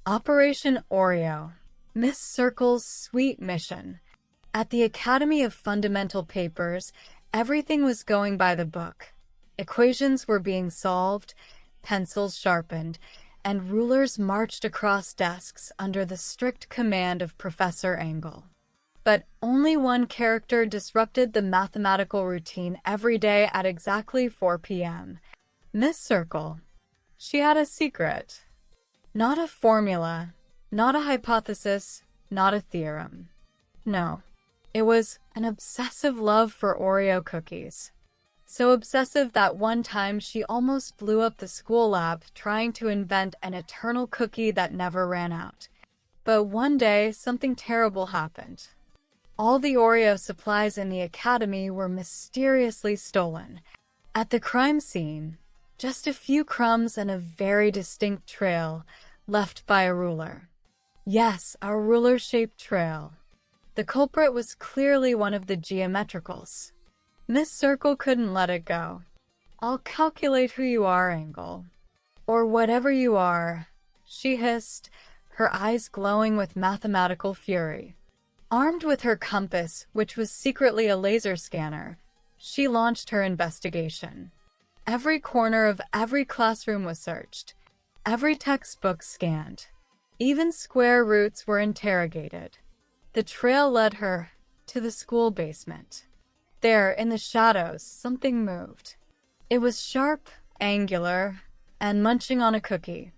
Operation Oreo, Miss Circle's sweet mission. At the Academy of Fundamental Papers, everything was going by the book. Equations were being solved, pencils sharpened, and rulers marched across desks under the strict command of Professor Angle. But only one character disrupted the mathematical routine every day at exactly 4 p.m. Miss Circle. She had a secret. Not a formula, not a hypothesis, not a theorem. No, it was an obsessive love for Oreo cookies. So obsessive that one time she almost blew up the school lab trying to invent an eternal cookie that never ran out. But one day, something terrible happened. All the Oreo supplies in the academy were mysteriously stolen. At the crime scene, just a few crumbs and a very distinct trail left by a ruler. Yes, a ruler-shaped trail. The culprit was clearly one of the geometricals. Miss Circle couldn't let it go. "I'll calculate who you are, Angle. Or whatever you are," she hissed, her eyes glowing with mathematical fury. Armed with her compass, which was secretly a laser scanner, she launched her investigation. Every corner of every classroom was searched. Every textbook scanned. Even square roots were interrogated. The trail led her to the school basement. There, in the shadows, something moved. It was sharp, angular, and munching on a cookie.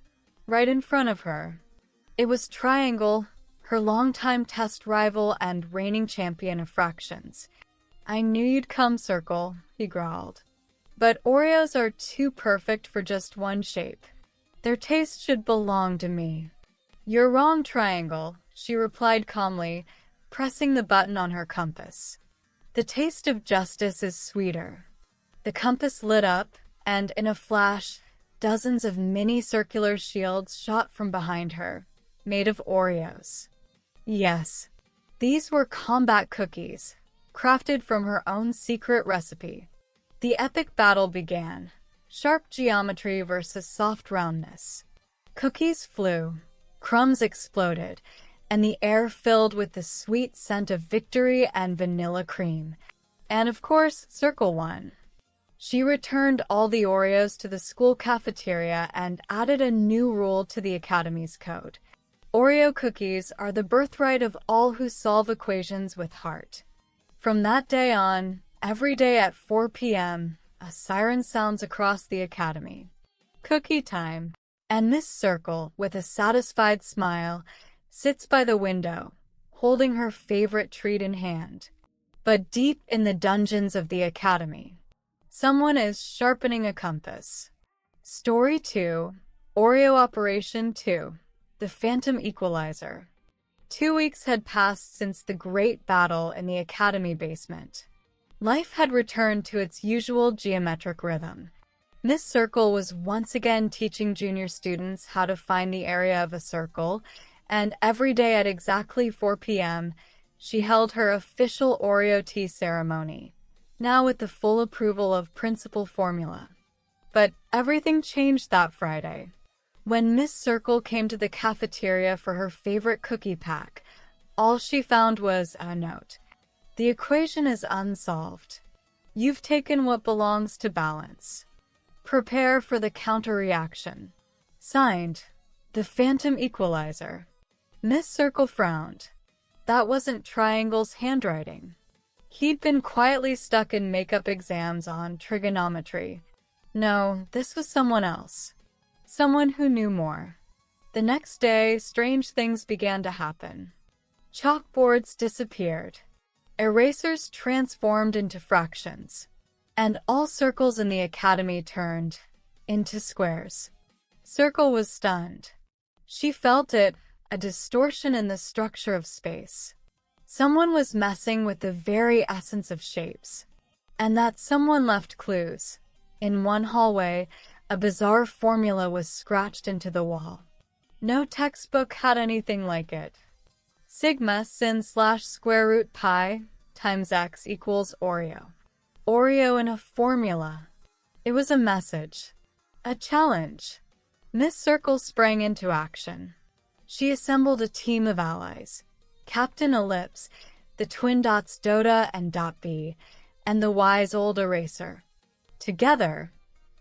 Right in front of her. It was Triangle, her longtime test rival and reigning champion of fractions. "I knew you'd come, Circle," he growled. "But Oreos are too perfect for just one shape. Their taste should belong to me." "You're wrong, Triangle," she replied calmly, pressing the button on her compass. "The taste of justice is sweeter." The compass lit up, and in a flash, dozens of mini circular shields shot from behind her, made of Oreos. Yes, these were combat cookies, crafted from her own secret recipe. The epic battle began. Sharp geometry versus soft roundness. Cookies flew, crumbs exploded, and the air filled with the sweet scent of victory and vanilla cream. And of course, Circle won. She returned all the Oreos to the school cafeteria and added a new rule to the Academy's code. Oreo cookies are the birthright of all who solve equations with heart. From that day on, every day at 4 p.m., a siren sounds across the academy. Cookie time. And Miss Circle, with a satisfied smile, sits by the window, holding her favorite treat in hand. But deep in the dungeons of the academy, someone is sharpening a compass. Story 2, Oreo Operation 2, The Phantom Equalizer. 2 weeks had passed since the great battle in the academy basement. Life had returned to its usual geometric rhythm. Miss Circle was once again teaching junior students how to find the area of a circle, and every day at exactly 4 p.m., she held her official Oreo tea ceremony, now with the full approval of Principal Formula. But everything changed that Friday. When Miss Circle came to the cafeteria for her favorite cookie pack, all she found was a note. "The equation is unsolved. You've taken what belongs to balance. Prepare for the counter-reaction. Signed, The Phantom Equalizer." Miss Circle frowned. That wasn't Triangle's handwriting. He'd been quietly stuck in makeup exams on trigonometry. No, this was someone else. Someone who knew more. The next day, strange things began to happen. Chalkboards disappeared. Erasers transformed into fractions. And all circles in the academy turned into squares. Circle was stunned. She felt it, a distortion in the structure of space. Someone was messing with the very essence of shapes. And that someone left clues. In one hallway, a bizarre formula was scratched into the wall. No textbook had anything like it. Sigma sin / square root pi times x equals Oreo. Oreo in a formula. It was a message. A challenge. Miss Circle sprang into action. She assembled a team of allies: Captain Ellipse, the twin dots Dota and Dot B, and the wise old Eraser. Together,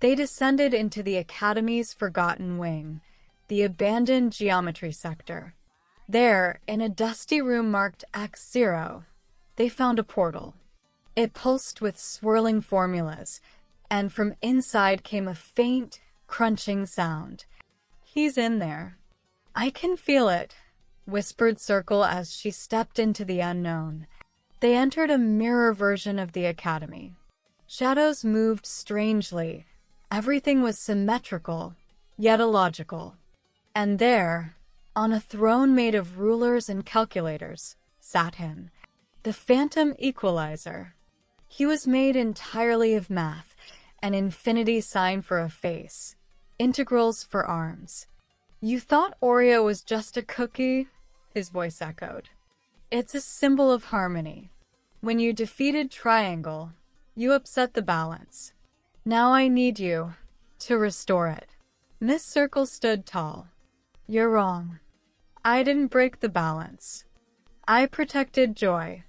they descended into the Academy's forgotten wing, the abandoned geometry sector. There, in a dusty room marked X0, they found a portal. It pulsed with swirling formulas, and from inside came a faint, crunching sound. "He's in there. I can feel it," whispered Circle as she stepped into the unknown. They entered a mirror version of the Academy. Shadows moved strangely. Everything was symmetrical, yet illogical. And there, on a throne made of rulers and calculators, sat him, the phantom Equalizer. He was made entirely of math, an infinity sign for a face, integrals for arms. "You thought Oreo was just a cookie?" his voice echoed. "It's a symbol of harmony. When you defeated Triangle, you upset the balance. Now I need you to restore it." Miss Circle stood tall. "You're wrong. I didn't break the balance. I protected joy,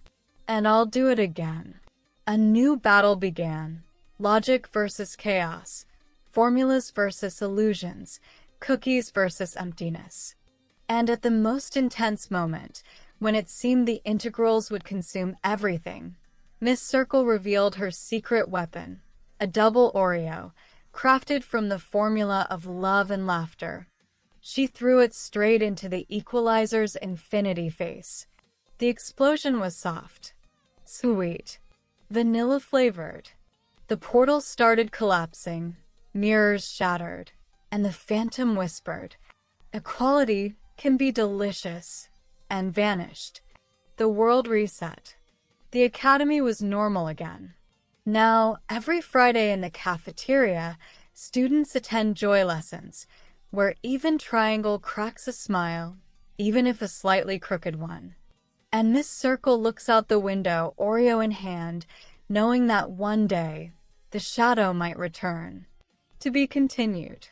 and I'll do it again." A new battle began. Logic versus chaos. Formulas versus illusions. Cookies versus emptiness. And at the most intense moment, when it seemed the integrals would consume everything, Miss Circle revealed her secret weapon, a double Oreo, crafted from the formula of love and laughter. She threw it straight into the Equalizer's infinity face. The explosion was soft, sweet, vanilla-flavored. The portal started collapsing, mirrors shattered, and the phantom whispered, "Equality can be delicious," and vanished. The world reset. The Academy was normal again. Now, every Friday in the cafeteria, students attend joy lessons, where even Triangle cracks a smile, even if a slightly crooked one. And Miss Circle looks out the window, Oreo in hand, knowing that one day, the shadow might return. To be continued.